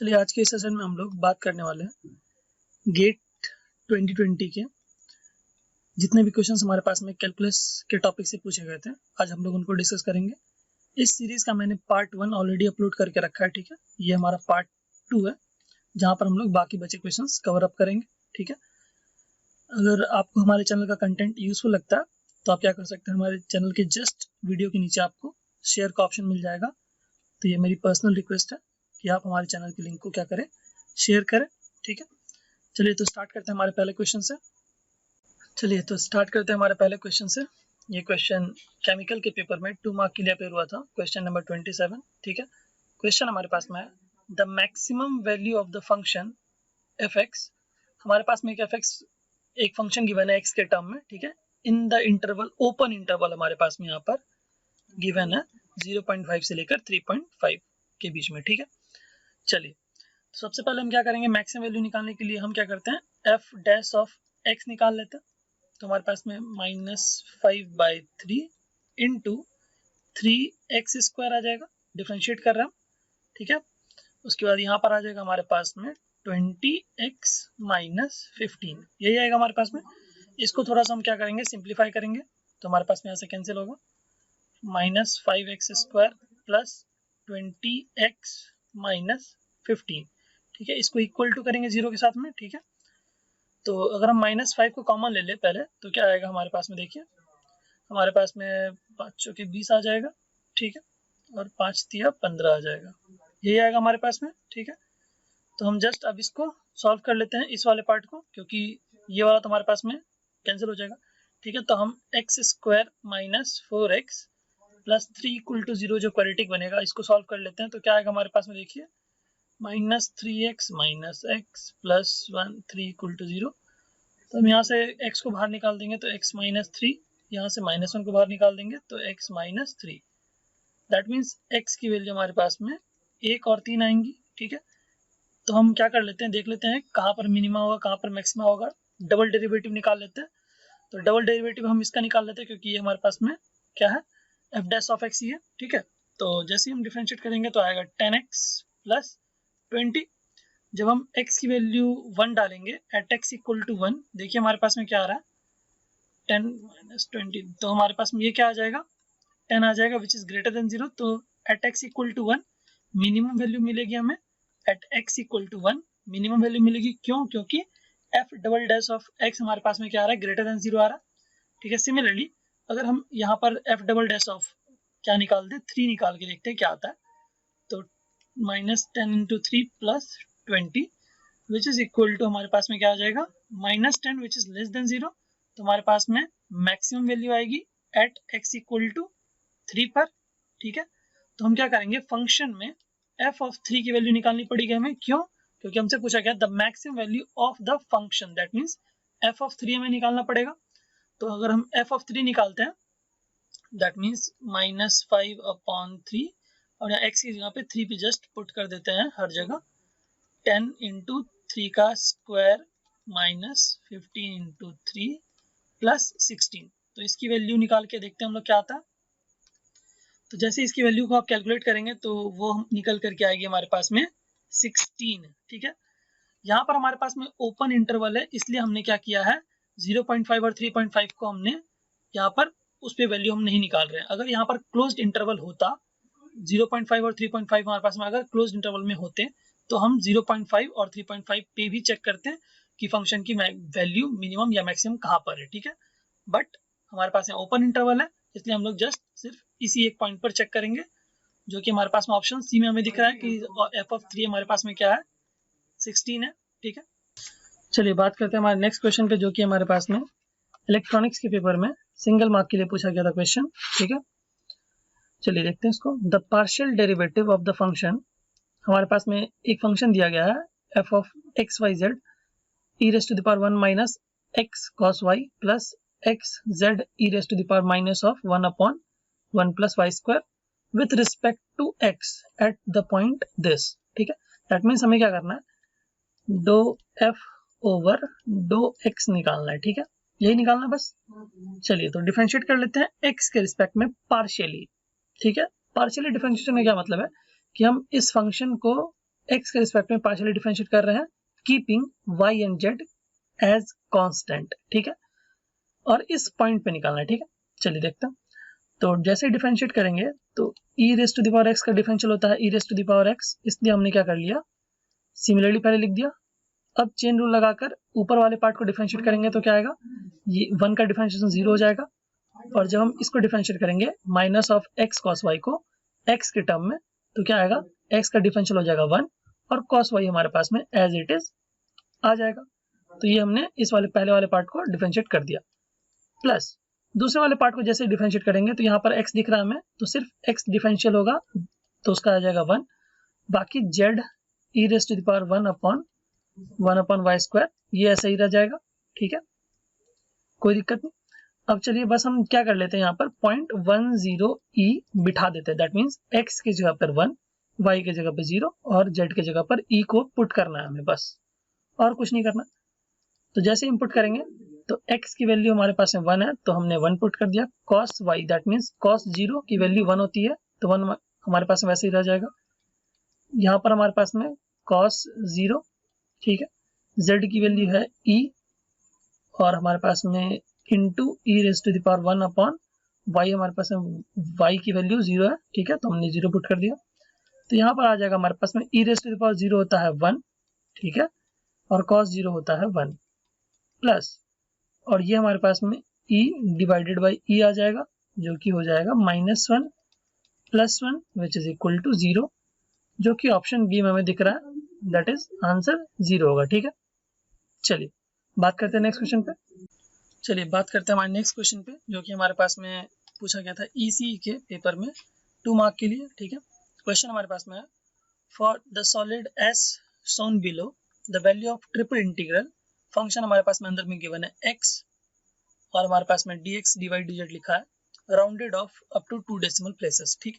चलिए आज के इस सेशन में हम लोग बात करने वाले हैं गेट 2020 के जितने भी क्वेश्चंस हमारे पास में कैलकुलस के टॉपिक से पूछे गए थे, आज हम लोग उनको डिस्कस करेंगे। इस सीरीज का मैंने पार्ट 1 ऑलरेडी अपलोड करके रखा है, ठीक है। ये हमारा पार्ट 2 है जहाँ पर हम लोग बाकी बचे क्वेश्चंस कवर अप करेंगे, ठीक है। अगर आपको हमारे चैनल का कंटेंट यूजफुल लगता है तो आप क्या कर सकते हैं, हमारे चैनल के जस्ट वीडियो के नीचे आपको शेयर का ऑप्शन मिल जाएगा। तो ये मेरी पर्सनल रिक्वेस्ट है कि आप हमारे चैनल के लिंक को क्या करें, शेयर करें, ठीक है। चलिए तो स्टार्ट करते हैं हमारे पहले क्वेश्चन से। ये क्वेश्चन केमिकल के पेपर में 2 मार्क के लिए अपेयर हुआ था, क्वेश्चन नंबर 27, ठीक है। क्वेश्चन हमारे पास में है the maximum value of the function F x. हमारे पास में एक फंक्शन गिवन है x के टर्म में, ठीक है। In the interval, open interval हमारे पास में यहाँ पर गिवन है 0.5 से लेकर 3.5 के बीच में, ठीक है। चलिए सबसे पहले हम क्या करेंगे, मैक्सिमम वैल्यू निकालने के लिए हम क्या करते हैं, एफ डैश ऑफ एक्स निकाल लेते हैं। तो हमारे पास में -5/3 इंटू 3x² आ जाएगा, डिफरेंशिएट कर रहे हैं हम, ठीक है। उसके बाद यहाँ पर आ जाएगा हमारे पास में 20x - 15, यही आएगा हमारे पास में। इसको थोड़ा सा हम क्या करेंगे, सिंप्लीफाई करेंगे। तो हमारे पास में यहाँ से कैंसिल होगा, -5x² प्लस 20x - 15, ठीक है। इसको इक्वल टू करेंगे 0 के साथ में, ठीक है। तो अगर हम -5 को कॉमन ले ले पहले तो क्या आएगा हमारे पास में, देखिए हमारे पास में 5 चौके 20 आ जाएगा, ठीक है। और 5 तिया 15 आ जाएगा, यही आएगा हमारे पास में, ठीक है। तो हम जस्ट अब इसको सॉल्व कर लेते हैं, इस वाले पार्ट को, क्योंकि ये वाला तो हमारे पास में कैंसिल हो जाएगा, ठीक है। तो हम x² - 4x प्लस 3 = 0 जो क्वाड्रेटिक बनेगा, इसको सॉल्व कर लेते हैं। तो क्या आएगा हमारे पास में, देखिए -3x - x प्लस 1 3 = 0। तो हम यहाँ से x को बाहर निकाल देंगे तो x - 3, यहाँ से -1 को बाहर निकाल देंगे तो x - 3। दैट मीन्स x की वैल्यू हमारे पास में 1 और 3 आएंगी, ठीक है। तो हम क्या कर लेते हैं, देख लेते हैं कहाँ पर मिनिमा होगा, कहाँ पर मैक्सिमा होगा। डबल डेरिवेटिव निकाल लेते हैं। तो डबल डेरिवेटिव हम इसका निकाल लेते हैं क्योंकि ये हमारे पास में क्या है, एफ डैश ऑफ एक्स ही है, ठीक है। तो जैसे ही हम डिफरेंशिएट करेंगे तो आएगा 10x प्लस 20। जब हम x की वैल्यू 1 डालेंगे एट x = 1, देखिए हमारे पास में क्या आ रहा है, 10 - 20। तो हमारे पास में ये क्या आ जाएगा, 10 आ जाएगा, विच इज ग्रेटर देन 0। तो एट x = 1 मिनिमम वैल्यू मिलेगी हमें, एट x = 1 मिनिमम वैल्यू मिलेगी। क्यों? क्योंकि f double dash of x हमारे पास में क्या आ रहा है, ग्रेटर देन 0 आ रहा है, ठीक है। सिमिलरली अगर हम यहाँ पर f डबल डैश ऑफ क्या निकाल दे, 3 निकाल के देखते हैं क्या आता है। तो -10 × 3 plus 20 which is equal to हमारे पास में क्या आ जाएगा, -10 विच इज लेस देन 0। तो हमारे पास में मैक्सिमम वैल्यू आएगी एट x = 3 पर, ठीक है। तो हम क्या करेंगे, फंक्शन में f(3) की वैल्यू निकालनी पड़ेगी हमें। क्यों? क्योंकि हमसे पूछा गया the maximum value of the function, that means f(3) हमें निकालना पड़ेगा। तो अगर हम f(3) निकालते हैं दैट मीन्स -5/3, और यहाँ x की जगह पे 3 पे जस्ट पुट कर देते हैं हर जगह, 10 × 3 का स्क्वायर -15 × 3 प्लस 16। तो इसकी वैल्यू निकाल के देखते हैं हम लोग क्या आता है। तो जैसे इसकी वैल्यू को आप कैलकुलेट करेंगे तो वो निकल करके आएगी हमारे पास में 16, ठीक है। यहाँ पर हमारे पास में ओपन इंटरवल है, इसलिए हमने क्या किया है, 0.5 और 3.5 को हमने यहाँ पर उस पर वैल्यू हम नहीं निकाल रहे हैं। अगर यहाँ पर क्लोज्ड इंटरवल होता, 0.5 और 3.5 हमारे पास में अगर क्लोज्ड इंटरवल में होते तो हम 0.5 और 3.5 पे भी चेक करते हैं कि फंक्शन की वैल्यू मिनिमम या मैक्सिमम कहाँ पर है, ठीक है। बट हमारे पास यहाँ ओपन इंटरवल है, इसलिए हम लोग जस्ट सिर्फ इसी एक पॉइंट पर चेक करेंगे, जो कि हमारे पास में ऑप्शन सी में हमें दिख रहा है कि f(3) हमारे पास में क्या है, 16 है, ठीक है। चलिए बात करते हैं हमारे नेक्स्ट क्वेश्चन पे, जो कि हमारे पास में इलेक्ट्रॉनिक्स के पेपर में सिंगल मार्क के लिए पूछा गया था क्वेश्चन, ठीक है। चलिए देखते हैं इसको। The partial derivative of the function, हमारे पास में एक फंक्शन दिया गया है f(x, y, z) e⁻1 - x cos y plus x z e⁻1/1 + y² with respect to x at the point this, ठीक है। दैट मीन्स हमें क्या करना है, डो f/x निकालना है, ठीक है, यही निकालना है बस। चलिए तो डिफरेंशिएट कर लेते हैं x के रिस्पेक्ट में पार्शियली, ठीक है। पार्शियली डिफरेंशिएशन में क्या मतलब है कि हम इस फंक्शन को x के रिस्पेक्ट में पार्शियली डिफरेंशिएट कर रहे हैं keeping y and z as constant, ठीक है, और इस पॉइंट पे निकालना है, ठीक है। चलिए देखते हैं। तो जैसे ही डिफरेंशिएट करेंगे तो e raise to the power x का डिफरेंशियल होता है e raise to the power x, इसलिए हमने क्या कर लिया, सिमिलरली पहले लिख दिया। अब चेन रूल लगाकर ऊपर वाले पार्ट को डिफरेंशिएट करेंगे तो क्या आएगा, ये 1 का डिफरेंशिएशन 0 हो जाएगा, और जब हम इसको डिफरेंशिएट करेंगे minus of x cos y को x के टर्म में, तो क्या आएगा, x का डिफरेंशियल हो जाएगा 1 और cos y हमारे पास में एज इट इज आ जाएगा। तो ये हमने इस वाले पहले वाले पार्ट को डिफरेंशिएट कर दिया। प्लस दूसरे वाले पार्ट को जैसे डिफरेंशिएट करेंगे तो यहाँ पर x दिख रहा है हमें, तो सिर्फ x डिफरेंशियल होगा तो उसका आ जाएगा 1, बाकी z e raise to the power 1 upon y square ये ऐसे ही रह जाएगा, ठीक है, कोई दिक्कत नहीं। अब चलिए बस हम क्या कर लेते हैं, यहाँ पर 0.10 e बिठा देते हैं, दैट मीन्स x की जगह पर 1, y की जगह पर 0 और z की जगह पर e को पुट करना है हमें, बस और कुछ नहीं करना। तो जैसे इनपुट करेंगे तो x की वैल्यू हमारे पास में 1 है तो हमने 1 पुट कर दिया, cos y that means cos 0 की वैल्यू 1 होती है तो 1 हमारे पास में वैसे ही रह जाएगा। यहाँ पर हमारे पास में cos 0, ठीक है, z की वैल्यू है e और हमारे पास में into e raise to the power 1 upon y, हमारे पास में y की वैल्यू 0 है, ठीक है, तो हमने 0 पुट कर दिया। तो यहाँ पर आ जाएगा हमारे पास में e raise to the power 0 होता है 1, ठीक है, और cos 0 होता है 1 प्लस, और ये हमारे पास में e डिवाइडेड बाई e आ जाएगा जो कि हो जाएगा -1 + 1 विच इज इक्वल टू 0, जो कि ऑप्शन बी में हमें दिख रहा है, दैट इज आंसर 0 होगा, ठीक है। चलिए बात करते हैं नेक्स्ट क्वेश्चन पे। चलिए बात करते हैं हमारे नेक्स्ट क्वेश्चन पे, जो कि हमारे पास में पूछा गया था ईसीई के पेपर में 2 मार्क के लिए, ठीक है। क्वेश्चन हमारे पास में है, for the solid as shown below the value of triple integral, function हमारे पास में अंदर में गिवन है x और हमारे पास में dx dy dz लिखा है, rounded off up to 2 decimal places, ठीक।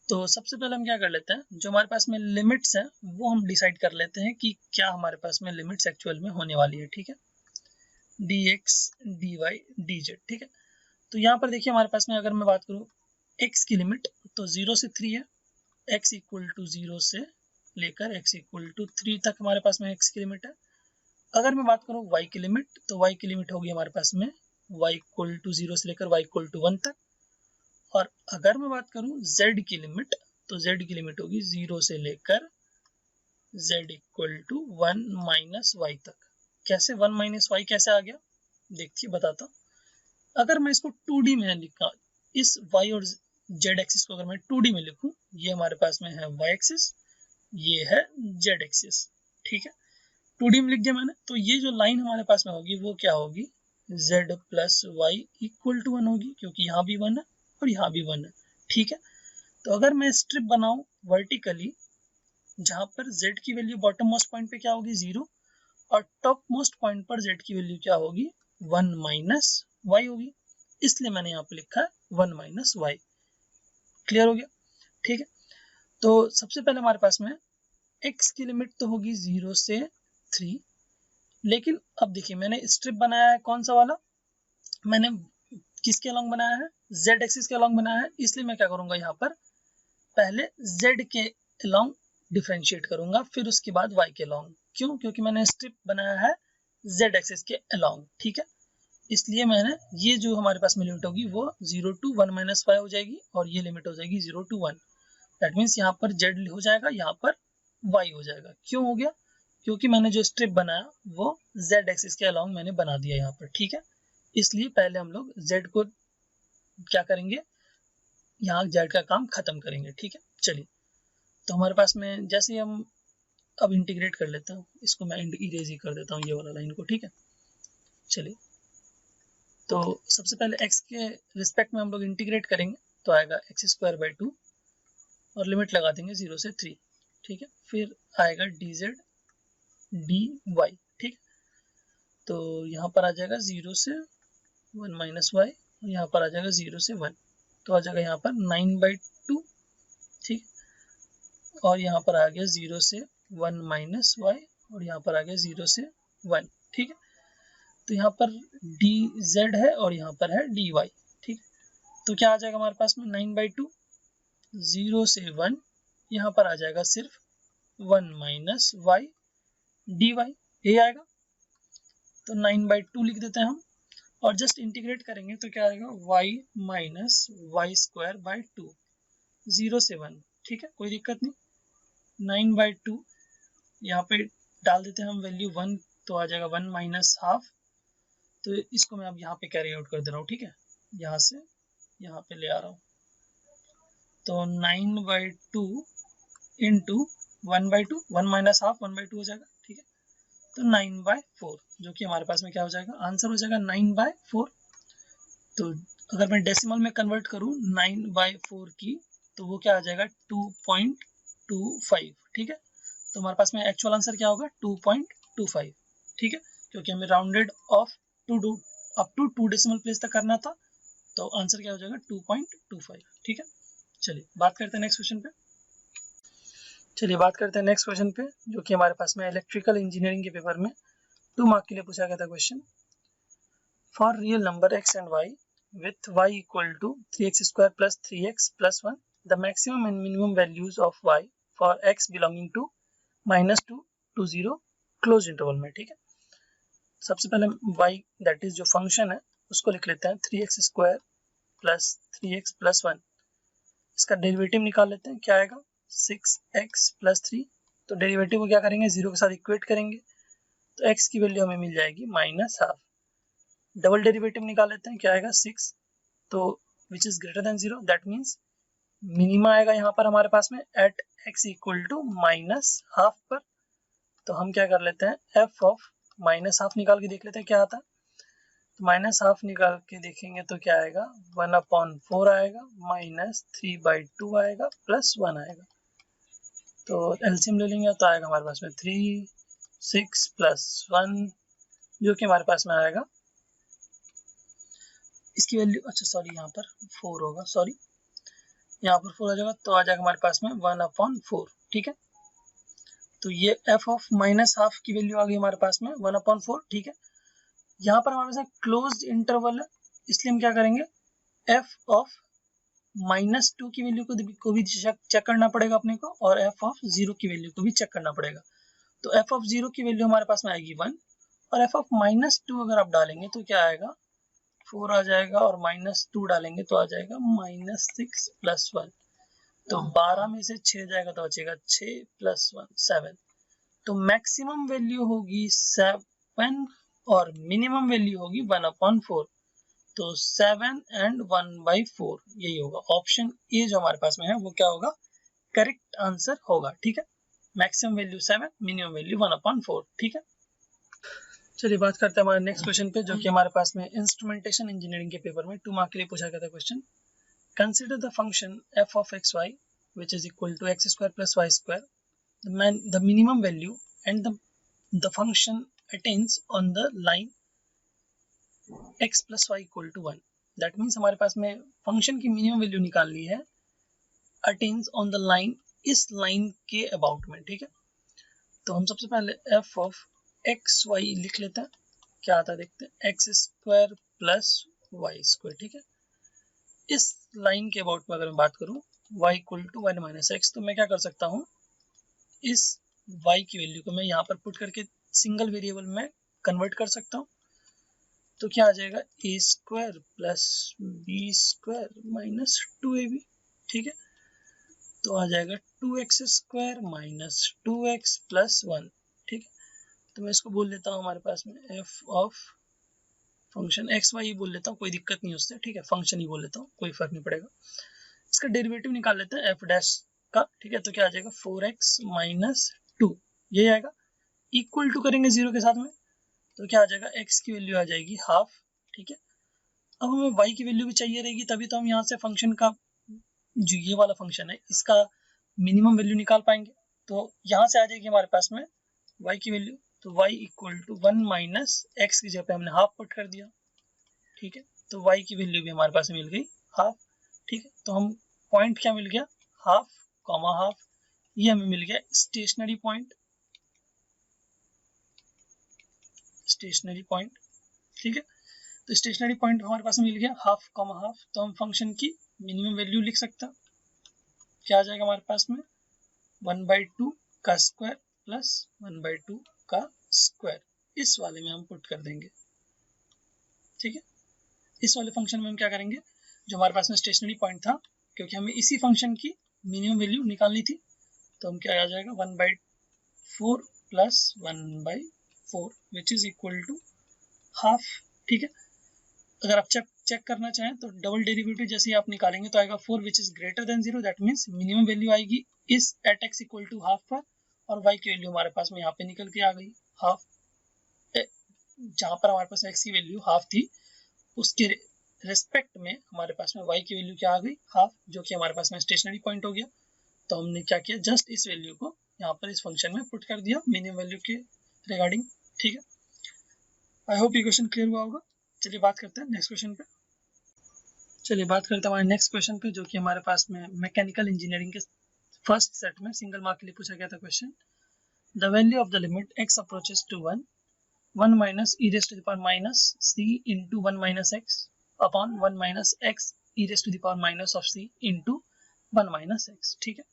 तो सबसे पहले हम क्या कर लेते हैं, जो हमारे पास में लिमिट्स हैं वो हम डिसाइड कर लेते हैं कि क्या हमारे पास में लिमिट्स एक्चुअल में होने वाली है, ठीक है, dx dy dz, ठीक है। तो यहाँ पर देखिए हमारे पास में अगर मैं बात करूँ x की लिमिट तो 0 से 3 है, x इक्वल टू 0 से लेकर x इक्वल टू 3 तक हमारे पास में x की लिमिट है। अगर मैं बात करूँ y की लिमिट तो y की लिमिट होगी हमारे पास में y इक्वल टू 0 से लेकर y इक्वल टू 1 तक, और अगर मैं बात करूं z की लिमिट तो z की लिमिट होगी 0 से लेकर z equal to 1 minus y तक। कैसे 1 माइनस y कैसे आ गया, देखिए बताता हूं। अगर मैं इसको 2D में लिखा, इस y और z एक्सिस को अगर मैं 2D में लिखूं, ये हमारे पास में है y एक्सिस, ये है z एक्सिस, ठीक है, 2D में लिख दिया मैंने। तो ये जो लाइन हमारे पास में होगी वो क्या होगी, z plus y equal to 1 होगी, क्योंकि यहाँ भी 1 है और यहाँ भी 1 है, ठीक है। तो अगर मैं स्ट्रिप बनाऊं वर्टिकली, जहां पर z की वैल्यू बॉटम मोस्ट पॉइंट पे क्या होगी 0 और टॉप मोस्ट पॉइंट पर z की वैल्यू क्या होगी 1 माइनस वाई होगी, इसलिए मैंने यहाँ पे लिखा है 1 माइनस वाई। क्लियर हो गया, ठीक है। तो सबसे पहले हमारे पास में x की लिमिट तो होगी 0 से 3, लेकिन अब देखिए मैंने स्ट्रिप बनाया है कौन सा वाला, मैंने किसके अलॉन्ग बनाया है, z एक्सिस के अलॉन्ग बनाया है, इसलिए मैं क्या करूंगा यहाँ पर पहले z के अलॉन्ग डिफरेंशिएट करूंगा, फिर उसके बाद y के अलॉन्ग। क्यों, क्योंकि मैंने स्ट्रिप बनाया है z एक्सिस के अलॉन्ग, ठीक है, इसलिए मैंने ये जो हमारे पास में लिमिट होगी वो 0 to 1 माइनस वाई हो जाएगी और ये लिमिट हो जाएगी 0 to 1, दैट मीन्स यहाँ पर z हो जाएगा, यहाँ पर y हो जाएगा। क्यों हो गया, क्योंकि मैंने जो स्ट्रिप बनाया वो z एक्सिस के अलॉन्ग मैंने बना दिया यहाँ पर, ठीक है, इसलिए पहले हम लोग z को क्या करेंगे, यहाँ z का काम खत्म करेंगे, ठीक है। चलिए तो हमारे पास में जैसे हम अब इंटीग्रेट कर लेता हूँ, इसको मैं इरेज ही कर देता हूँ ये वाला लाइन को, ठीक है। चलिए तो सबसे पहले x के रिस्पेक्ट में हम लोग इंटीग्रेट करेंगे तो आएगा x²/2 और लिमिट लगा देंगे 0 से 3, ठीक है, फिर आएगा dz dy, ठीक। तो यहाँ पर आ जाएगा 0 से 1 माइनस वाई और यहाँ पर आ जाएगा 0 से 1, तो आ जाएगा यहाँ पर 9/2, ठीक, और यहाँ पर आ गया 0 से 1 माइनस वाई और यहाँ पर आ गया 0 से 1, ठीक है। तो यहाँ पर dz है और यहाँ पर है dy, ठीक, तो क्या आ जाएगा हमारे पास में 9/2, 0 से 1, यहाँ पर आ जाएगा सिर्फ 1 माइनस वाई डी वाई, ये आएगा। तो 9/2 लिख देते हैं हम, और जस्ट इंटीग्रेट करेंगे तो क्या आएगा, y minus y square by 2, 0 से 1, ठीक है, कोई दिक्कत नहीं। 9/2 यहाँ पे डाल देते हैं हम वैल्यू 1, तो आ जाएगा 1 माइनस हाफ। तो इसको मैं अब यहाँ पे कैरी आउट कर दे रहा हूँ, ठीक है, यहाँ से यहाँ पे ले आ रहा हूँ। तो 9/2 इंटू 1/2, 1 माइनस हाफ 1/2 हो जाएगा, ठीक है। तो 9/4, जो कि हमारे पास में क्या हो जाएगा, आंसर हो जाएगा 9/4। तो अगर मैं डेसिमल में कन्वर्ट करूँ 9/4 की, तो वो क्या आ जाएगा 2.25, ठीक है। तो हमारे पास में एक्चुअल आंसर क्या होगा 2.25, ठीक है, क्योंकि हमें rounded off to up to 2 decimal place तक करना था, तो आंसर क्या हो जाएगा 2.25, ठीक है। चलिए बात करते हैं नेक्स्ट क्वेश्चन पे। जो कि हमारे पास में इलेक्ट्रिकल इंजीनियरिंग के पेपर में 2 मार्क के लिए पूछा गया था question. For real number x and y with y equal to 3x² plus 3x plus 1, the maximum and minimum values of y for x belonging to -2 to 0 close interval में, ठीक है। सबसे पहले y दैट इज जो function है उसको लिख लेते हैं 3x² प्लस 3x प्लस 1। इसका डेरिवेटिव निकाल लेते हैं, क्या आएगा 6x प्लस 3। तो डेरिवेटिव को क्या करेंगे, 0 के साथ इक्वेट करेंगे, तो x की वैल्यू हमें मिल जाएगी -हाफ। डबल डेरिवेटिव निकाल लेते हैं, क्या आएगा 6, तो which is greater than 0, that means minima आएगा यहाँ पर हमारे पास में at x equal to -half पर। तो हम क्या कर लेते हैं, f ऑफ -हाफ निकाल के देख लेते हैं क्या आता है। तो -हाफ निकाल के देखेंगे तो क्या आएगा 1/4 आएगा, -3/2 आएगा, प्लस 1 आएगा। तो एलसीएम ले लेंगे तो आएगा हमारे पास में 3, 6 प्लस 1, जो कि हमारे पास में आएगा, इसकी वैल्यू, अच्छा सॉरी यहाँ पर 4 होगा, सॉरी यहाँ पर 4 आ जाएगा, तो आ जाएगा हमारे पास में 1/4, ठीक है। तो ये f ऑफ -हाफ की वैल्यू आ गई हमारे पास में 1/4, ठीक है। यहाँ पर हमारे पास क्लोज्ड इंटरवल है, इसलिए हम क्या करेंगे, f ऑफ -2 की वैल्यू को भी चेक करना पड़ेगा अपने को, और f ऑफ 0 की वैल्यू को भी चेक करना पड़ेगा। तो f ऑफ 0 की वैल्यू हमारे पास में आएगी 1, और f ऑफ -2 अगर आप डालेंगे तो क्या आएगा 4 आ जाएगा, और -2 डालेंगे तो आ जाएगा -6 प्लस 1। तो 12 में से 6 जाएगा तो बचेगा 6 प्लस 1 7। तो मैक्सिमम वैल्यू होगी 7 और मिनिमम वैल्यू होगी 1/4। तो 7 एंड 1/4 यही होगा, ऑप्शन ए जो हमारे पास में है वो क्या होगा, करेक्ट आंसर होगा, ठीक है। मैक्सिमम वैल्यू 7, मिनिमम वैल्यू 1/4, ठीक है। चलिए बात करते हैं हमारे नेक्स्ट क्वेश्चन पे, जो कि हमारे पास में इंस्ट्रूमेंटेशन इंजीनियरिंग के पेपर में 2 मार्क के लिए पूछा गया था question. Consider the function f of xy which is equal to x² plus y square, the minimum value and the function attains on the line x plus y equal to 1। That means हमारे पास में function की minimum value निकालनी है, attains on the line, इस line के about में, ठीक है। तो हम सबसे पहले f ऑफ एक्स वाई लिख लेते हैं, क्या आता है देखते हैं, x² प्लस वाई स्क्वायर, ठीक है। इस लाइन के अबाउट में अगर मैं बात करूं y equal to 1 minus x, तो मैं क्या कर सकता हूं, इस y की वैल्यू को मैं यहाँ पर पुट करके सिंगल वेरिएबल में कन्वर्ट कर सकता हूँ। तो क्या आ जाएगा a² plus b² minus 2ab, ठीक है। तो आ जाएगा 2x² माइनस 2x प्लस 1, ठीक है। तो मैं इसको बोल लेता हूँ हमारे पास में f of function x y बोल लेता हूँ, कोई दिक्कत नहीं उससे, ठीक है, फंक्शन ही बोल लेता हूँ, कोई फर्क नहीं पड़ेगा। इसका डेरिवेटिव निकाल लेते हैं f डैश का, ठीक है। तो क्या आ जाएगा 4x माइनस 2, ये आएगा, इक्वल टू करेंगे 0 के साथ में, तो क्या आ जाएगा x की वैल्यू आ जाएगी हाफ, ठीक है। अब हमें y की वैल्यू भी चाहिए रहेगी, तभी तो हम यहाँ से फंक्शन का जो ये वाला फंक्शन है इसका मिनिमम वैल्यू निकाल पाएंगे। तो यहाँ से आ जाएगी हमारे पास में y की वैल्यू, तो y equal to 1 minus x की जगह पे हमने हाफ पुट कर दिया, ठीक है। तो y की वैल्यू भी हमारे पास मिल गई हाफ, ठीक है। तो हम पॉइंट क्या मिल गया, हाफ कॉमा हाफ, ये हमें मिल गया स्टेशनरी पॉइंट, ठीक है। तो स्टेशनरी पॉइंट हमारे पास मिल गया हाफ कॉमा हाफ, तो हम फंक्शन की मिनिमम वैल्यू लिख सकते हैं, क्या आ जाएगा हमारे पास में 1/2 का स्क्वायर प्लस 1/2 का स्क्वायर, इस वाले में हम पुट कर देंगे। ठीक है, इस वाले फंक्शन में हम क्या करेंगे, जो हमारे पास में स्टेशनरी पॉइंट था, क्योंकि हमें इसी फंक्शन की मिनिमम वैल्यू निकालनी थी, तो हम क्या आ जाएगा 1/4 plus 1/4 which is equal to half. ठीक है, अगर आप चेक करना चाहें तो डबल डेरिवेटिव जैसे ही आप निकालेंगे तो आएगा 4 which is greater than 0, that means minimum value आएगी इस at x equal to half पर, और y की वैल्यू हमारे पास में यहाँ पे निकल के आ गई हाफ। जहाँ पर हमारे पास x की वैल्यू हाफ थी उसके रेस्पेक्ट में हमारे पास में y की वैल्यू क्या आ गई हाफ, जो कि हमारे पास में स्टेशनरी पॉइंट हो गया। तो हमने क्या किया, जस्ट इस वैल्यू को यहाँ पर इस फंक्शन में पुट कर दिया मिनिमम वैल्यू के रिगार्डिंग। ठीक है, आई होप ये क्वेश्चन क्लियर हुआ होगा। चलिए बात करते हैं नेक्स्ट क्वेश्चन पे। चलिए बात करते हैं हमारे नेक्स्ट क्वेश्चन पे, जो कि हमारे पास में मैकेनिकल इंजीनियरिंग के फर्स्ट सेट में सिंगल मार्क के लिए पूछा गया था question. The value of the limit x approaches to 1 minus e raise to the power minus c into 1 minus x upon 1 minus x e raise to the power minus of c into 1 minus x। ठीक है,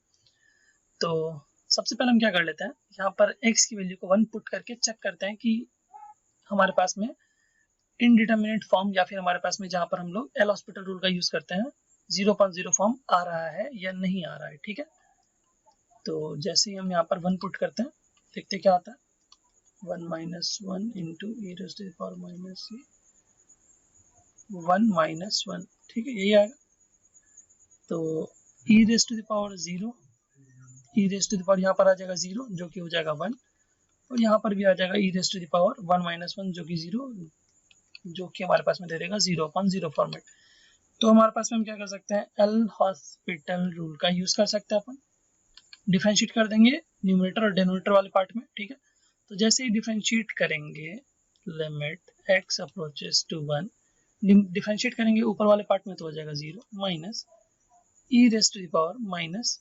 तो सबसे पहले हम क्या कर लेते हैं, यहाँ पर x की वैल्यू को 1 पुट करके चेक करते हैं कि हमारे पास में इनडिटर्मिनेट फॉर्म या फिर हमारे पास में जहाँ पर हम लोग एल हॉस्पिटल रूल का यूज करते हैं 0.0 फॉर्म आ रहा है या नहीं आ रहा है। ठीक है, तो जैसे ही हम यहाँ पर 1 पुट करते हैं देखते क्या आता है, 1 minus 1 into e raise to the power minus c 1 minus 1। ठीक है, यही आएगा। तो e raise to the power 0, e raise to the power यहाँ पर आ जाएगा 0 जो कि हो जाएगा 1, और यहाँ पर भी आ जाएगा e raise to the power 1 minus 1 जो कि 0, जो कि हमारे पास में दे देगा 0/0 फॉर्मेट। तो हमारे पास में हम क्या कर सकते हैं, एल हॉस्पिटल रूल का यूज कर सकते हैं अपन। डिफरेंशिएट कर देंगे न्यूमरेटर और डिनोमिनेटर वाले पार्ट में। ठीक है, तो जैसे ही डिफरेंशिएट करेंगे limit x approaches to 1, differentiate करेंगे ऊपर वाले पार्ट में तो हो जाएगा 0 minus e raise to the power minus,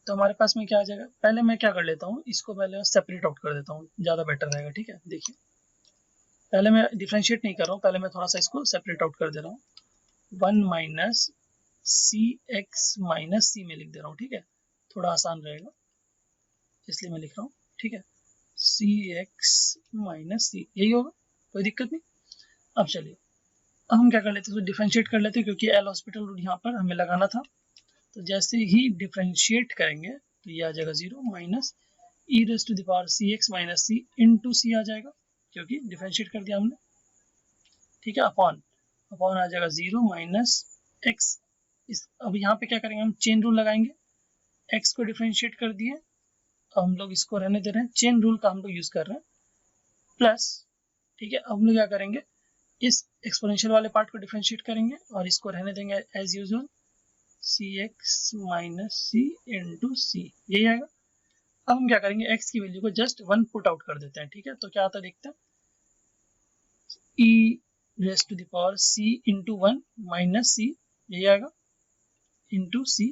तो हमारे पास में क्या आ जाएगा, पहले मैं क्या कर लेता हूँ, इसको पहले सेपरेट आउट कर देता हूँ, ज़्यादा बेटर रहेगा। ठीक है, देखिए पहले मैं डिफरेंशिएट नहीं कर रहा हूँ, पहले मैं थोड़ा सा इसको सेपरेट आउट कर दे रहा हूँ। 1 माइनस सी एक्स माइनस सी में लिख दे रहा हूँ। ठीक है, थोड़ा आसान रहेगा इसलिए मैं लिख रहा हूँ। ठीक है, सी एक्स माइनस सी, यही होगा, कोई दिक्कत नहीं। अब चलिए अब हम क्या कर लेते हैं, तो डिफरेंशिएट कर लेते हैं, क्योंकि एल हॉस्पिटल रूल यहाँ पर हमें लगाना था। तो जैसे ही डिफरेंशिएट करेंगे तो ये आ जाएगा 0 minus e raise to the power c x minus c into c आ जाएगा, क्योंकि डिफरेंशिएट कर दिया हमने। ठीक है, अपॉन आ जाएगा 0 माइनस एक्स। अब यहाँ पे क्या करेंगे, हम चेन रूल लगाएंगे, एक्स को डिफरेंशिएट कर दिए, अब हम लोग इसको रहने दे रहे हैं, चेन रूल का हम लोग यूज कर रहे हैं, प्लस। ठीक है, अब हम लोग क्या करेंगे, इस एक्सपोनेंशियल वाले पार्ट को डिफरेंशिएट करेंगे और इसको रहने देंगे एज यूजुअल, सी एक्स माइनस सी इंटू सी, यही आएगा। अब हम क्या करेंगे, x की वैल्यू को जस्ट 1 पुट आउट कर देते हैं। ठीक है, तो क्या आता है देखते हैं, e raise to the power c into 1 minus c, यही आएगा, इंटू c।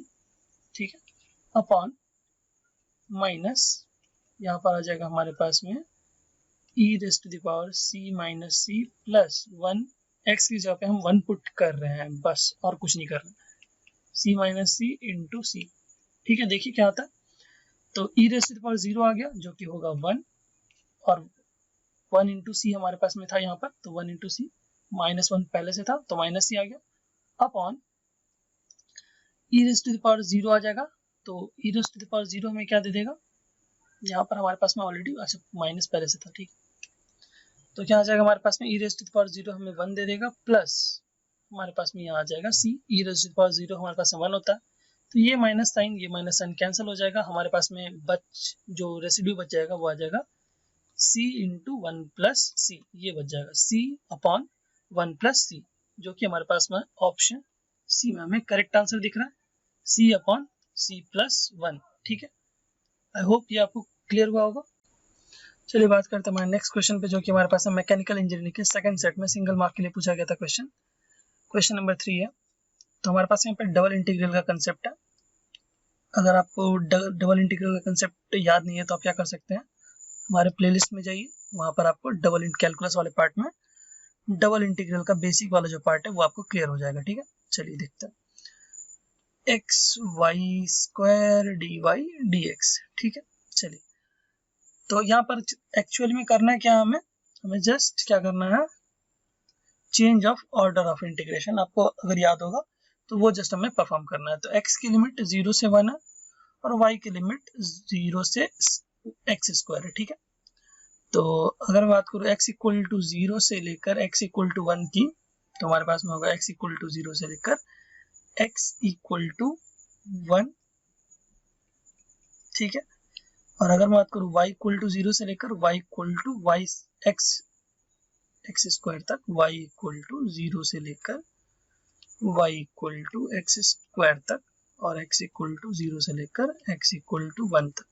ठीक है, अपॉन माइनस यहाँ पर आ जाएगा हमारे पास में e raise to the power c minus c plus 1, x की जगह पे हम 1 पुट कर रहे हैं बस, और कुछ नहीं कर रहे, c minus c into c। ठीक है, देखिए क्या आता है, तो e raise to the power 0 आ गया जो कि होगा 1, और 1 इंटू सी हमारे पास में था यहाँ पर, तो 1 इंटू सी, माइनस 1 पहले से था तो माइनस सी आ गया, upon e raise to the power 0 आ जाएगा। तो e raise to the power 0 हमें क्या दे देगा, यहाँ पर हमारे पास में ऑलरेडी अच्छा माइनस पहले से था। ठीक, तो क्या आ जाएगा हमारे पास में, e raise to the power 0 हमें 1 दे देगा, प्लस हमारे पास में यहाँ आ जाएगा c, e raise to the power 0 हमारे पास में 1 होता है, तो ये माइनस साइन कैंसिल हो जाएगा, हमारे पास में जो रेसिड्यू बच जाएगा वो आ जाएगा c इंटू 1 प्लस सी, ये बच जाएगा c अपॉन 1 प्लस सी, जो कि हमारे पास में ऑप्शन सी में हमें करेक्ट आंसर दिख रहा है, c अपॉन सी प्लस 1। ठीक है, आई होप ये आपको क्लियर हुआ होगा। चलिए बात करते हैं हमारे नेक्स्ट क्वेश्चन पे, जो कि हमारे पास है मैकेनिकल इंजीनियरिंग के सेकंड सेट में सिंगल मार्क के लिए पूछा गया था क्वेश्चन। क्वेश्चन नंबर 3 है, तो हमारे पास यहाँ पे डबल इंटीग्रल का कंसेप्ट है। अगर आपको डबल इंटीग्रल का कंसेप्ट याद नहीं है तो आप क्या कर सकते हैं, हमारे प्लेलिस्ट में जाइए, वहाँ पर आपको डबल कैलकुलस वाले पार्ट में डबल इंटीग्रल का बेसिक वाला जो पार्ट है वो आपको क्लियर हो जाएगा। ठीक है, चलिए देखते हैं, x y square d y d x. ठीक है, चलिए, तो यहाँ पर एक्चुअली में करना है क्या, हमें जस्ट क्या करना है, change of order of integration, आपको अगर याद होगा तो वो जस्ट हमें परफॉर्म करना है। तो x की लिमिट 0 से 1 है और y की लिमिट 0 से x स्क्वायर है, ठीक है। तो अगर मैं बात करूँ x इक्वल टू 0 से लेकर x इक्वल टू 1 की, तो हमारे पास में होगा x इक्वल टू 0 से लेकर x इक्वल टू 1, ठीक है। और अगर मैं बात करूँ y इक्वल टू 0 से लेकर y equal to x square तक, y इक्वल टू 0 से लेकर y equal to x square तक, और x इक्वल टू 0 से लेकर x इक्वल टू 1 तक।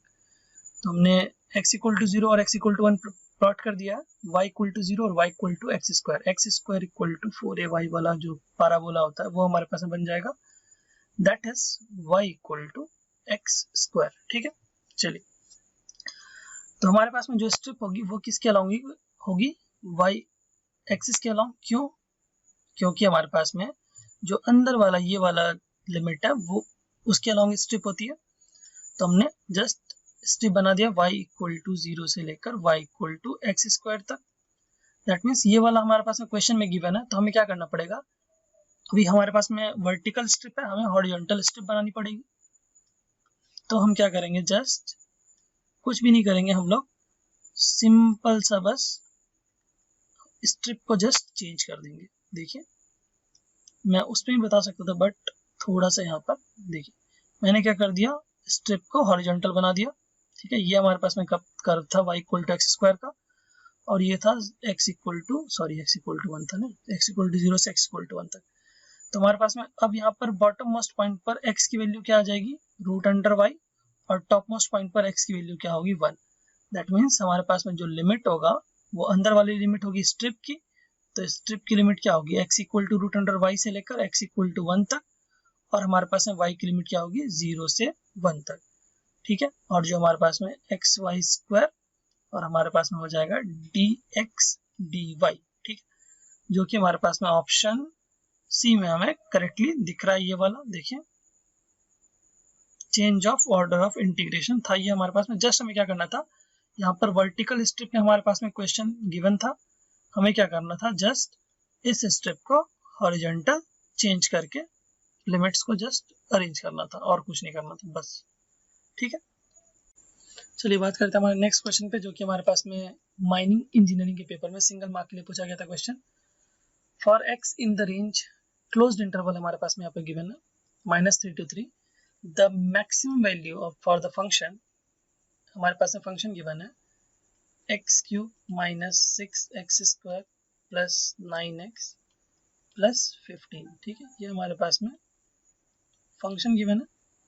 तो हमने x इक्वल टू 0 और x इक्वल टू 1 प्लॉट कर दिया, y इक्वल टू 0 और y equal to x square equal to 4ay वाला जो पैराबोला होता है वो हमारे पास में बन जाएगा, that is y equal to x square, ठीक है। चलिए, तो हमारे पास में जो स्ट्रिप होगी वो किसके अलाउंग होगी, y एक्सिस के अलाउंग। क्यों? क्योंकि हमारे पास में जो अंदर वाला ये वाला लिमिट है वो उसके अलाउंग स्ट्रिप होती है। तो हमने जस्ट स्ट्रिप बना दिया y इक्वल टू 0 से लेकर y equal to x square तक। दैट मीन्स ये वाला हमारे पास में क्वेश्चन में गिवन है, तो हमें क्या करना पड़ेगा, अभी हमारे पास में वर्टिकल स्ट्रिप है, हमें हॉरिजॉन्टल स्ट्रिप बनानी पड़ेगी। तो हम क्या करेंगे, जस्ट कुछ भी नहीं करेंगे, हम लोग सिंपल सा बस स्ट्रिप को जस्ट चेंज कर देंगे। देखिए, मैं उस पर भी बता सकता था बट थोड़ा सा यहाँ पर देखिए मैंने क्या कर दिया, स्ट्रिप को हॉरिजॉन्टल बना दिया, ठीक है। ये हमारे पास में कर्व था y equal to x square का, और ये था x इक्वल टू 1 था ना, x इक्वल टू 0 से x इक्वल टू 1 तक। तो हमारे पास में अब यहाँ पर बॉटम मोस्ट पॉइंट पर x की वैल्यू क्या आ जाएगी, रूट अंडर y, और टॉप मोस्ट पॉइंट पर x की वैल्यू क्या होगी, 1। दैट मीन्स हमारे पास में जो लिमिट होगा वो अंदर वाली लिमिट होगी स्ट्रिप की। तो स्ट्रिप की लिमिट क्या होगी, x equal to root under y से लेकर x इक्वल टू 1 तक, और हमारे पास में y की लिमिट क्या होगी, 0 से 1 तक, ठीक है। और जो हमारे पास में एक्स वाई स्क्वायर, और हमारे पास में हो जाएगा dx dy, ठीक है, जो कि हमारे पास में ऑप्शन सी में हमें करेक्टली दिख रहा है। ये वाला देखिए, change of order of integration था ये हमारे पास में। जस्ट हमें क्या करना था, यहाँ पर वर्टिकल स्ट्रिप में हमारे पास में क्वेश्चन गिवन था, हमें क्या करना था, जस्ट इस स्ट्रिप को हॉरिजॉन्टल चेंज करके लिमिट्स को जस्ट अरेंज करना था, और कुछ नहीं करना था बस, ठीक है। चलिए बात करते हैं हमारे नेक्स्ट क्वेश्चन पे, जो कि हमारे पास में माइनिंग इंजीनियरिंग के पेपर में सिंगल मार्क के लिए पूछा गया था question. For x in the range closed interval हमारे पास में यहाँ पे गिवन है -3 to 3, the maximum value for the function, हमारे पास में फंक्शन गिवन है x cube minus 6x square plus 9x plus 15, ठीक है। ये हमारे पास में फंक्शन गिवन है।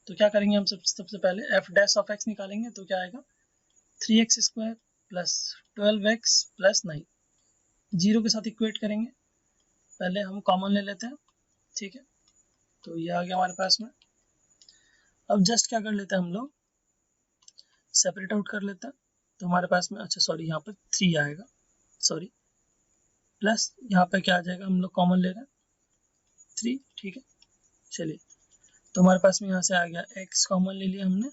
तो क्या करेंगे हम सबसे पहले एफ डैश ऑफ एक्स निकालेंगे, तो क्या आएगा 3x square plus 12x plus 9, 0 के साथ इक्वेट करेंगे, पहले हम कॉमन ले लेते हैं, ठीक है। तो ये आ गया हमारे पास में। अब जस्ट क्या कर लेते हैं, हम लोग सेपरेट आउट कर लेते हैं। तो हमारे पास में, अच्छा सॉरी, यहाँ पर 3 आएगा, सॉरी, प्लस यहाँ पे क्या आ जाएगा, हम लोग कॉमन ले रहे हैं 3, ठीक है। चलिए, तो हमारे पास में यहाँ से आ गया x कॉमन ले लिया हमने,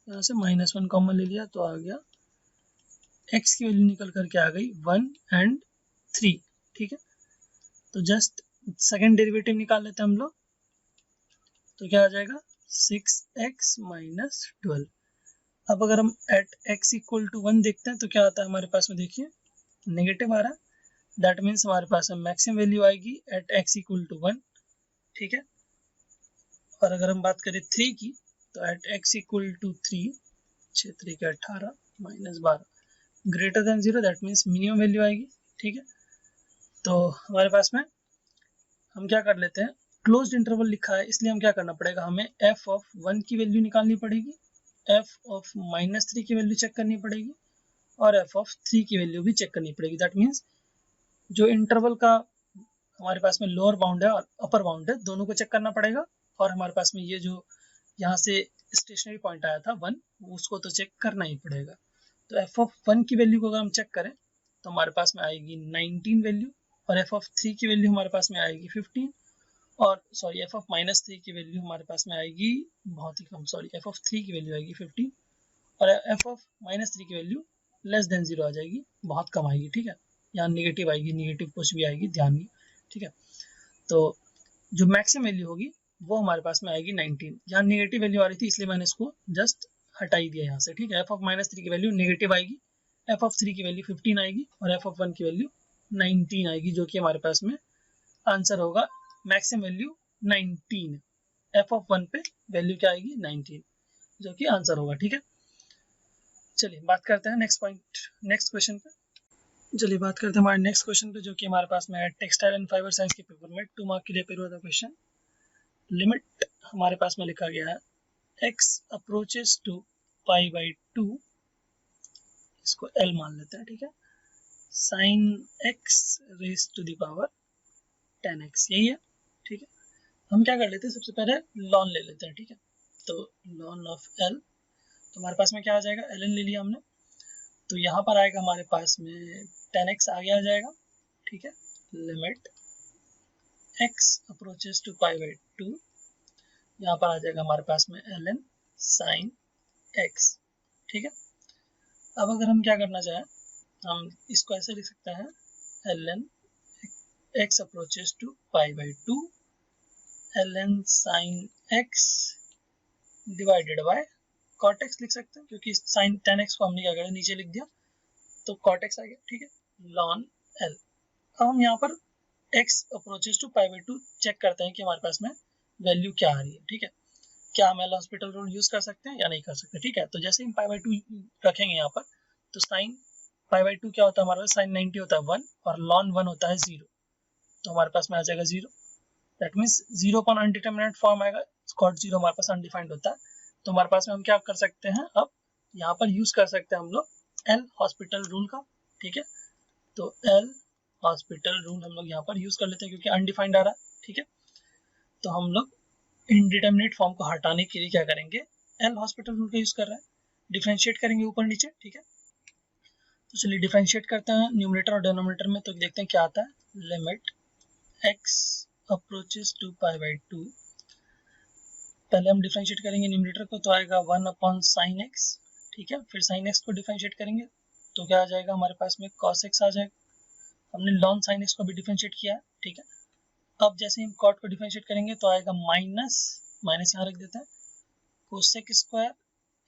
यहाँ से -1 कॉमन ले लिया, तो आ गया x की वैल्यू निकल करके आ गई 1 and 3, ठीक है। तो जस्ट सेकेंड डेरिवेटिव निकाल लेते हैं हम लोग, तो क्या आ जाएगा 6x माइनस 12। अब अगर हम एट x इक्वल टू 1 देखते हैं तो क्या आता है हमारे पास में, देखिए नेगेटिव आ रहा है, दैट मीन्स हमारे पास में मैक्सिमम वैल्यू आएगी एट x इक्वल टू 1, ठीक है। और अगर हम बात करें 3 की, तो एट x इक्वल टू 3, 6 3 के 18 minus 12 greater than 0, that means minimum value आएगी, ठीक है। तो हमारे पास में हम क्या कर लेते हैं, क्लोज्ड इंटरवल लिखा है इसलिए हम क्या करना पड़ेगा, हमें f ऑफ 1 की वैल्यू निकालनी पड़ेगी, f ऑफ -3 की वैल्यू चेक करनी पड़ेगी, और f ऑफ 3 की वैल्यू भी चेक करनी पड़ेगी। दैट मीन्स जो इंटरवल का हमारे पास में लोअर बाउंड है और अपर बाउंड है, दोनों को चेक करना पड़ेगा। और हमारे पास में ये जो यहाँ से स्टेशनरी पॉइंट आया था 1, उसको तो चेक करना ही पड़ेगा। तो f ऑफ 1 की वैल्यू को अगर हम चेक करें तो हमारे पास में आएगी 19 वैल्यू, और f ऑफ 3 की वैल्यू हमारे पास में आएगी 15, और सॉरी f ऑफ -3 की वैल्यू हमारे पास में आएगी बहुत ही कम, सॉरी f ऑफ 3 की वैल्यू आएगी 15, और एफ ऑफ -3 की वैल्यू लेस देन 0 आ जाएगी, बहुत कम आएगी, ठीक है। यहाँ नेगेटिव आएगी, नेगेटिव कुछ भी आएगी, ध्यान नहीं, ठीक है। तो जो मैक्सिमम वैल्यू होगी वो हमारे पास में आएगी 19। यहाँ नेगेटिव वैल्यू आ रही थी इसलिए मैंने इसको जस्ट हटाई दिया यहाँ से, ठीक है। एफ ऑफ -3 की वैल्यू नेगेटिव आएगी, एफ ऑफ 3 की वैल्यू 15 आएगी और एफ ऑफ 1 की वैल्यू 19 आएगी, जो कि हमारे पास में आंसर होगा मैक्सिमम वैल्यू 19। एफ ऑफ 1 पे वैल्यू क्या आएगी 19, जो कि आंसर होगा, ठीक है। चलिए बात करते हैं नेक्स्ट पॉइंट, नेक्स्ट क्वेश्चन पे। चलिए बात करते हैं हमारे नेक्स्ट क्वेश्चन पे, जो कि हमारे पास में है टेक्सटाइल एंड फाइबर साइंस के पेपर में 2 मार्क के लिए पेपर हुआ था क्वेश्चन। लिमिट हमारे पास में लिखा गया है x approaches to pi by 2, इसको l मान लेते हैं, ठीक है, sine x raise to the power 10x, यही है, ठीक है। हम क्या कर लेते हैं, सबसे पहले लॉन ले लेते हैं, ठीक है। तो लॉन ऑफ l, तो हमारे पास में क्या आ जाएगा, ln ले लिया हमने, तो यहाँ पर आएगा हमारे पास में 10x आगे आ जाएगा, ठीक है। Limit x approaches to pi by 2, यहाँ पर आ जाएगा हमारे पास में ln साइन x, ठीक है। अब अगर हम क्या करना चाहें, हम इसको ऐसे लिख सकते हैं ln x approaches to pi by 2 ln sine x divided by cot x लिख सकते हैं, क्योंकि साइन 10x को हमने क्या किया नीचे लिख दिया, तो cot x आ गया, ठीक है, ln l। अब हम यहाँ पर x approaches to pi by 2 check करते हैं कि हमारे पास में वैल्यू क्या आ रही है, ठीक है। क्या हम एल हॉस्पिटल रूल यूज कर सकते हैं या नहीं कर सकते, ठीक है। तो जैसे हम पाई बाई 2 रखेंगे यहाँ पर, तो साइन पाई बाई 2 क्या होता है हमारे पास, साइन 90 होता है 1 और लॉन 1 होता है 0, तो हमारे पास में आ जाएगा 0। दैट मीन्स 0 अपॉन अनडिटरमिनेट फॉर्म आएगा, कॉट 0 हमारे पास अनडिफाइंड होता है, तो हमारे पास में हम क्या कर सकते हैं, अब यहाँ पर यूज कर सकते हैं हम लोग एल हॉस्पिटल रूल का, ठीक है। तो एल हॉस्पिटल रूल हम लोग यहाँ पर यूज कर लेते हैं, क्योंकि अनडिफाइंड आ रहा है, ठीक है। तो हम लोग इनडिटरमिनेट फॉर्म को हटाने के लिए क्या करेंगे, एल हॉस्पिटल रूल का यूज कर रहे हैं, डिफरेंशिएट करेंगे ऊपर नीचे, ठीक है। तो चलिए डिफरेंशिएट करते हैं न्यूमरेटर और डिनोमिनेटर में, तो देखते हैं क्या आता है। Limit x approaches to pi by 2, पहले हम डिफरेंशिएट करेंगे न्यूमरेटर को, तो आएगा 1 अपॉन साइन x, ठीक है। फिर साइन x को डिफरेंशिएट करेंगे तो क्या आ जाएगा हमारे पास में cos x आ जाएगा। हमने लॉन साइन x को भी डिफरेंशिएट किया है, ठीक है। अब जैसे हम कॉट को डिफरेंशिएट करेंगे तो आएगा माइनस, माइनस यहाँ रख देते हैं, कोसेक स्क्वायर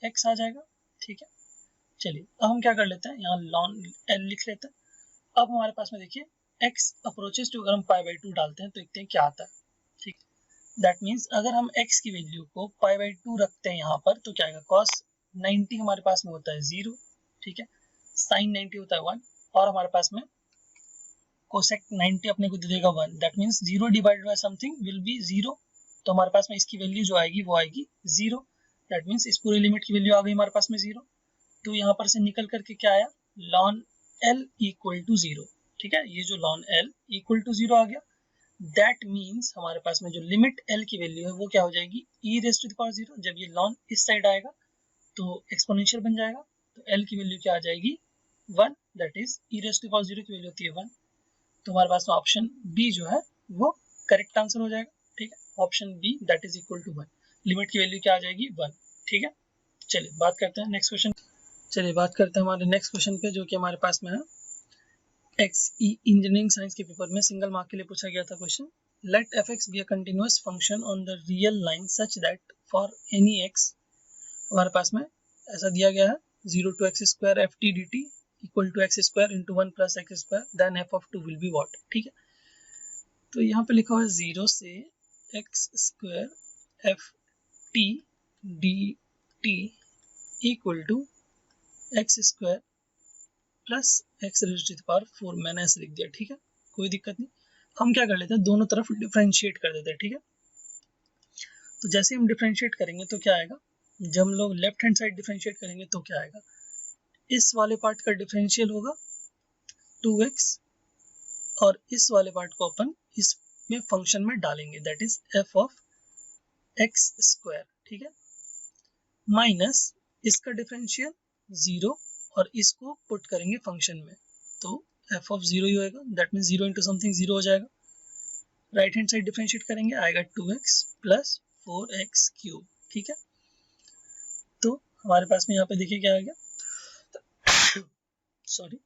x आ जाएगा, ठीक है। चलिए अब हम क्या कर लेते हैं, यहाँ लॉन l लिख लेते हैं। अब हमारे पास में देखिए x अप्रोचेस टू, अगर हम पाई बाई 2 डालते हैं तो देखते हैं क्या आता है, ठीक। दैट मीन्स अगर हम x की वैल्यू को पाई बाई 2 रखते हैं यहाँ पर, तो क्या आएगा, cos 90 हमारे पास में होता है 0, ठीक है, साइन 90 होता है 1 और हमारे पास में कोसेक 90 अपने को दे देगा 1। That means 0 divided by something will be 0, तो हमारे पास में इसकी वैल्यू जो आएगी वो आएगी 0। दैट मीन्स इस पूरे लिमिट की वैल्यू आ गई हमारे पास में 0। तो यहाँ पर से निकल करके क्या आया, लॉन l इक्वल टू 0, ठीक है। ये जो लॉन l इक्वल टू 0 आ गया, दैट मीन्स हमारे पास में जो लिमिट l की वैल्यू है वो क्या हो जाएगी, e raise to the power 0। जब ये लॉन इस साइड आएगा तो एक्सपोनेंशियल बन जाएगा, तो l की वैल्यू क्या आ जाएगी 1, that is e raise to the power 0 की वैल्यू होती है 1। तो हमारे पास में ऑप्शन बी जो है वो करेक्ट आंसर हो जाएगा, ठीक है। Option b that is equal to 1, limit की वैल्यू क्या आ जाएगी 1, ठीक है। चलिए बात करते हैं नेक्स्ट क्वेश्चन। चलिए बात करते हैं हमारे नेक्स्ट क्वेश्चन पे, जो कि हमारे पास में है एक्सई इंजीनियरिंग साइंस के पेपर में सिंगल मार्क के लिए पूछा गया था question. Let f x be a continuous function on the real line such that for any x, हमारे पास में ऐसा दिया गया है 0 to x square f t d t equal to x square into 1 plus x square, then f of 2 will be what, ठीक है। तो यहाँ पे लिखा हुआ है 0 से x square f t d t equal to x square plus x raise to the power 4, मैंने ऐसे लिख दिया, ठीक है, कोई दिक्कत नहीं। हम क्या कर लेते हैं, दोनों तरफ डिफरेंशिएट कर देते हैं, ठीक है। तो जैसे हम डिफरेंशिएट करेंगे तो क्या आएगा, जब हम लोग लेफ्ट हैंड साइड डिफरेंशिएट करेंगे तो क्या आएगा, इस वाले पार्ट का डिफरेंशियल होगा 2x और इस वाले पार्ट को अपन इसमें फंक्शन में डालेंगे, that is F of x square, ठीक है, माइनस इसका डिफरेंशियल 0 और इसको पुट करेंगे फंक्शन में, तो एफ ऑफ 0 ही होएगा, दैट मीन्स 0 इंटू समथिंग 0 हो जाएगा। राइट हैंड साइड डिफरेंशिएट करेंगे, आएगा 2x प्लस 4x क्यूब, ठीक है। तो हमारे पास में यहाँ पे देखिए क्या आ गया, सॉरी,